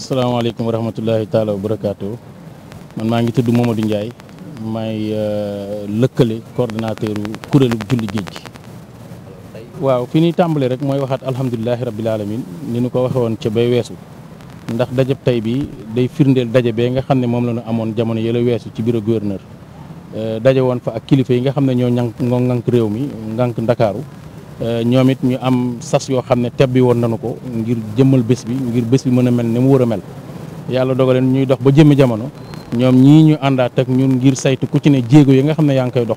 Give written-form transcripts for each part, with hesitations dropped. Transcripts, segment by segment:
asalaamaaleykum wa rahmatullahi taala wa barakaatu man maa ngi tudd Mamadou Ndiaye maay lëkkale coordonnateur kuréelu julli géej gi. waaw fi ñuy tàmbale rek mooy waxaat alhamdulilahi rabbil alamin ni ñu ko waxe woon ca bay weesu ndax dajab tey bi day firndeel daje bee nga xam ne moom la ñu amoon jamono yële weesu ci bureau gouverneur daje woon fa ak kilifa yi nga xam ne ñoo ŋànk réew mi ŋànk Ndakaaru ñoom it ñu am sas yoo xam ne tebbi woon nañu ko ngir jëmmal bés bi ngir bés bi mën a mel ni mu war a mel yàlla dogaleen ñuy dox ba jëmmi jamono ñoom ñii ñu àndaat ak ñun ngir saytu ku ci ne jéego yi nga xam ne yaa ngi koy dox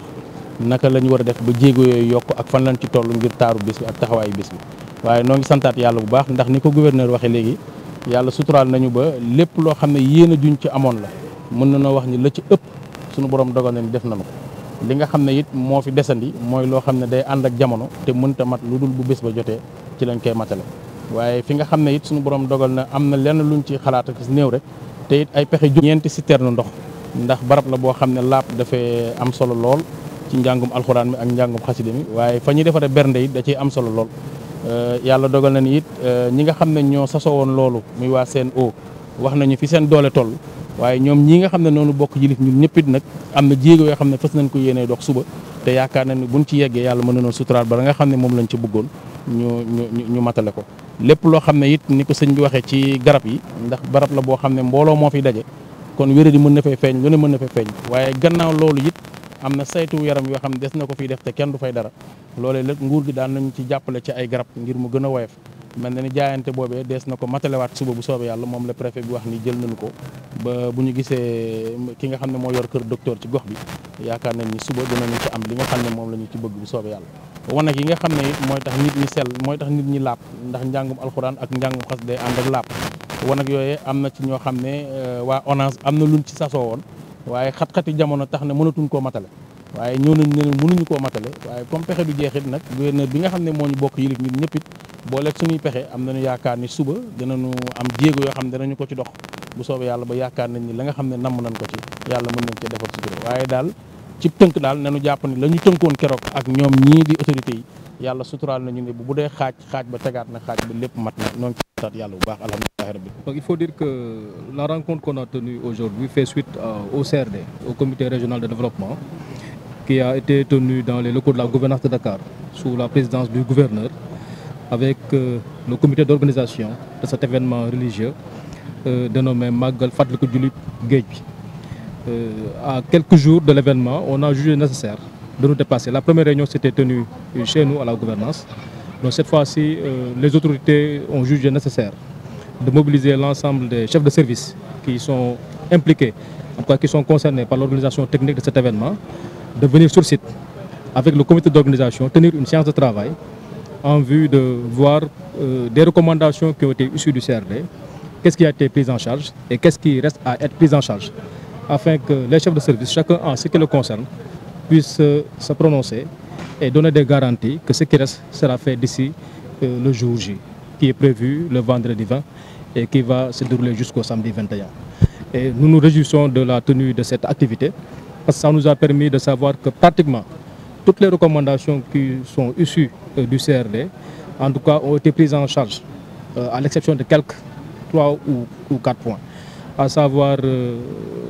naka la ñu war a def ba jéego yooyu yokk ak fan lañ ci toll ngir taaru bés bi ak taxawaayu bés bi waaye noo ngi santaat yàlla bu baax ndax ni ko gouverneur waxee léegi yàlla suturaal nañu ba lépp loo xam ne yéen a juñ ci amoon la mën na noo wax ni la ci ëpp suñu borom dogal na ni def nañu ko li nga xam ne it moo fi desandi mooy loo xam ne day ànd ak jamono te mënta mat lu dul bu bés ba jotee ci lañ koy matale waaye fi nga xam ne it suñu borom dogal na am na lenn luñ ci xalaat ak néew rek te it ay pexe ju ñeenti citerne ndox ndax barab la boo xam ne laab dafay am solo lool ci njàngum alxuraan mi ak njàngum xasida mi waaye fa ñuy defaree bernde it da ciy am solo lool yàlla dogal na ni it ñi nga xam ne ñoo sasoo woon loolu muy waa CNO wax nañu fi seen doole toll waaye ñoom ñii nga xam ne noonu bokk jilif ñun ñëpp it nag am na jéego yoo xam ne fas nañ ko yéenee dox suba te yaakaar na ni buñ ci yeggee yàlla mën nañoo suturaal ba nga xam ne moom lañ ci bëggoon ñu matale ko lépp loo xam ne it ni ko sëñ bi waxee ci garab yi ndax barab la boo xam ne mbooloo moo fi daje kon wéré di mën na fay feeñ lu ne mën na fay feeñ waaye gannaaw loolu it am na saytu yaram yoo xam ne des na ko fiy def te kenn du fay dara loolee lépp nguur gi daan nañ ci jàppale ci ay garab ngir mu gën a woyof mel na ni jaayante boobee dees na ko matalewaat suba bu soobee yàlla moom la préfet bi wax ni jël nañu ko ba bu ñu gisee ki nga xam ne moo yor kër docteur ci gox bi yaakaar nañ ni suba dinañu ci am li nga xam ne moom la ñu ci bëgg bu soobee yàlla wanag yi nga xam ne it mooy tax nit ñi sell mooy tax nit ñi laab ndax njàngum alxuraan ak njàngum xas day ànd ak laab wanag yooyee am na ci ñoo xam ne waa ONAS am na luñ ci sasoo woon waaye xat-xati jamono tax ne mënatuñ koo matale waaye ñëw nañ ne mënuñu koo matale waaye comme pexe du jeexit nag gouverneur bi nga xam ne moo ñu bokk yilif ñun ñëpp it booleeg suñuy pexe am nañu yaakaar ni suba dinañu am jéego yoo xam ne danañu ko ci dox bu soobee yàlla ba yaakaar nañ ni la nga xam ne namm nañ ko ci yàlla mën nañ cee defal sutura waaye daal ci tënk daal nañu jàpp ni la ñu tënkoon keroog ak ñoom ñii di autorités yi yàlla suturaal nañu ne bu dee xaaj ba tegaat na xaaj ba lépp mat na ñoo ngi ci santaat yàlla bu baax alhamdulilah rabbi. Donc il faut dire que la rencontre qu'on a tenue aujourd'hui fait suite au CRD, au comité régional de développement, qui a été tenu dans les locaux de la gouvernance de Dakar sous la présidence du gouverneur avec le comité d'organisation de cet événement religieux dénommé Magal Fàttaliku Julli Géej bi. À quelques jours de l'événement, on a jugé nécessaire de nous déplacer. La première réunion s'était tenue chez nous à la gouvernance. Donc cette fois-ci, les autorités ont jugé nécessaire de mobiliser l'ensemble des chefs de service qui sont impliqués, en tout cas qui sont concernés par l'organisation technique de cet événement, de venir sur site avec le comité d'organisation, tenir une séance de travail en vue de voir des recommandations qui ont été issues du CRD, qu'est-ce qui a été pris en charge et qu'est-ce qui reste à être pris en charge, afin que les chefs de service, chacun en ce qui le concerne, puissent se prononcer et donner des garanties que ce qui reste sera fait d'ici le jour J, qui est prévu le vendredi 20 et qui va se dérouler jusqu'au samedi 21. Et nous nous réjouissons de la tenue de cette activité parce que ça nous a permis de savoir que pratiquement toutes les recommandations qui sont issues du CRD, en tout cas, ont été prises en charge, à l'exception de quelques 3 ou 4 points, à savoir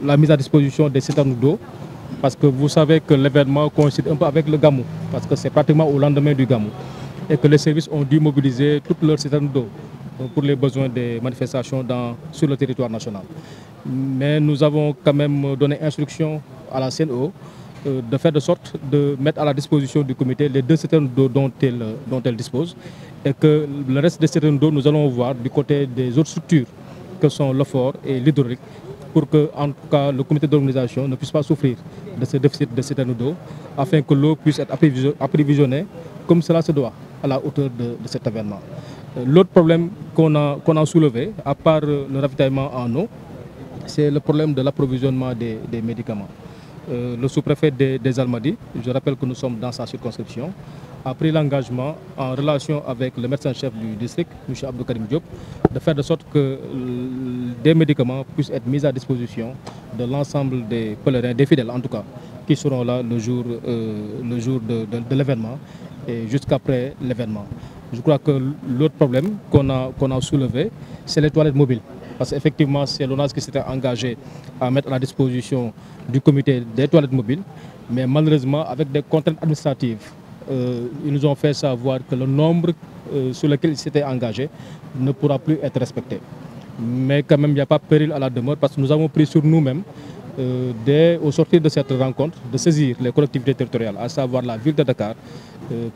la mise à disposition des citernes d'eau, parce que vous savez que l'événement coïncide un peu avec le Gamou, parce que c'est pratiquement au lendemain du Gamou, et que les services ont dû mobiliser toutes leurs citernes d'eau pour les besoins des manifestations sur le territoire national. Mais nous avons quand même donné instruction à la CNO de faire de sorte de mettre à la disposition du comité les 2 citernes d'eau dont elle dispose, et que le reste des citernes d'eau, nous allons voir du côté des autres structures que sont l'OFOR et l'hydraulique, pour que, en tout cas, le comité d'organisation ne puisse pas souffrir de ce déficit de citernes d'eau, afin que l'eau puisse être approvisionnée comme cela se doit, à la hauteur de cet événement. L'autre problème qu'on a soulevé, à part le ravitaillement en eau, c'est le problème de l'approvisionnement des médicaments. Le sous-préfet des Almadies, je rappelle que nous sommes dans sa circonscription, a pris l'engagement en relation avec le médecin-chef du district, M. Abdou Karim Diop, de faire de sorte que des médicaments puissent être mis à disposition de l'ensemble des pèlerins, des fidèles en tout cas, qui seront là le jour de l'événement et jusqu'après l'événement. Je crois que l'autre problème qu'on a soulevé, c'est les toilettes mobiles. Parce qu'effectivement, c'est l'ONAS qui s'était engagé à mettre à la disposition du comité des toilettes mobiles. Mais malheureusement, avec des contraintes administratives, ils nous ont fait savoir que le nombre sur lequel ils s'étaient engagés ne pourra plus être respecté. Mais quand même, il n'y a pas péril à la demeure parce que nous avons pris sur nous-mêmes, au sortir de cette rencontre, de saisir les collectivités territoriales, à savoir la ville de Dakar,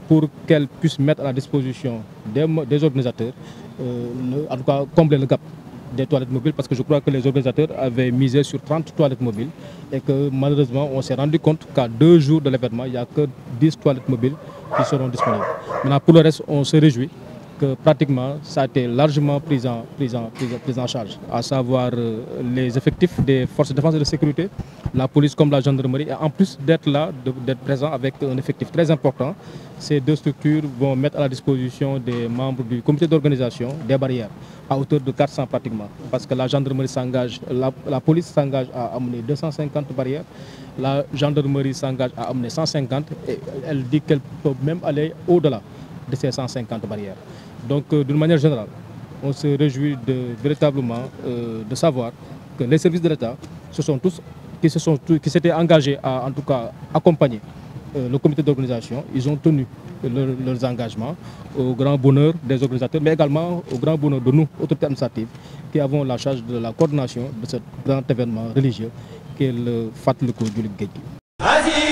pour qu'elles puissent mettre à la disposition des organisateurs, en tout cas combler le gap des toilettes mobiles, parce que je crois que les organisateurs avaient misé sur 30 toilettes mobiles et que malheureusement on s'est rendu compte qu'à 2 jours de l'événement, il n'y a que 10 toilettes mobiles qui seront disponibles. Maintenant pour le reste, on se réjouit que pratiquement ça a été largement pris en charge, à savoir les effectifs des forces de défense et de sécurité, la police comme la gendarmerie, et en plus d'être là, d'être présent avec un effectif très important, ces deux structures vont mettre à la disposition des membres du comité d'organisation des barrières à hauteur de 400 pratiquement, parce que la gendarmerie s'engage, la police s'engage à amener 250 barrières, la gendarmerie s'engage à amener 150 et elle dit qu'elle peut même aller au-delà de ces 150 barrières. Donc d'une manière générale, on se réjouit véritablement de savoir que les services de l'État qui s'étaient engagés à en tout cas accompagner le comité d'organisation, ils ont tenu leurs engagements au grand bonheur des organisateurs, mais également au grand bonheur de nous, autorités administratives, qui avons la charge de la coordination de ce grand événement religieux qu'est le Fàttaliku Julli Géej gi.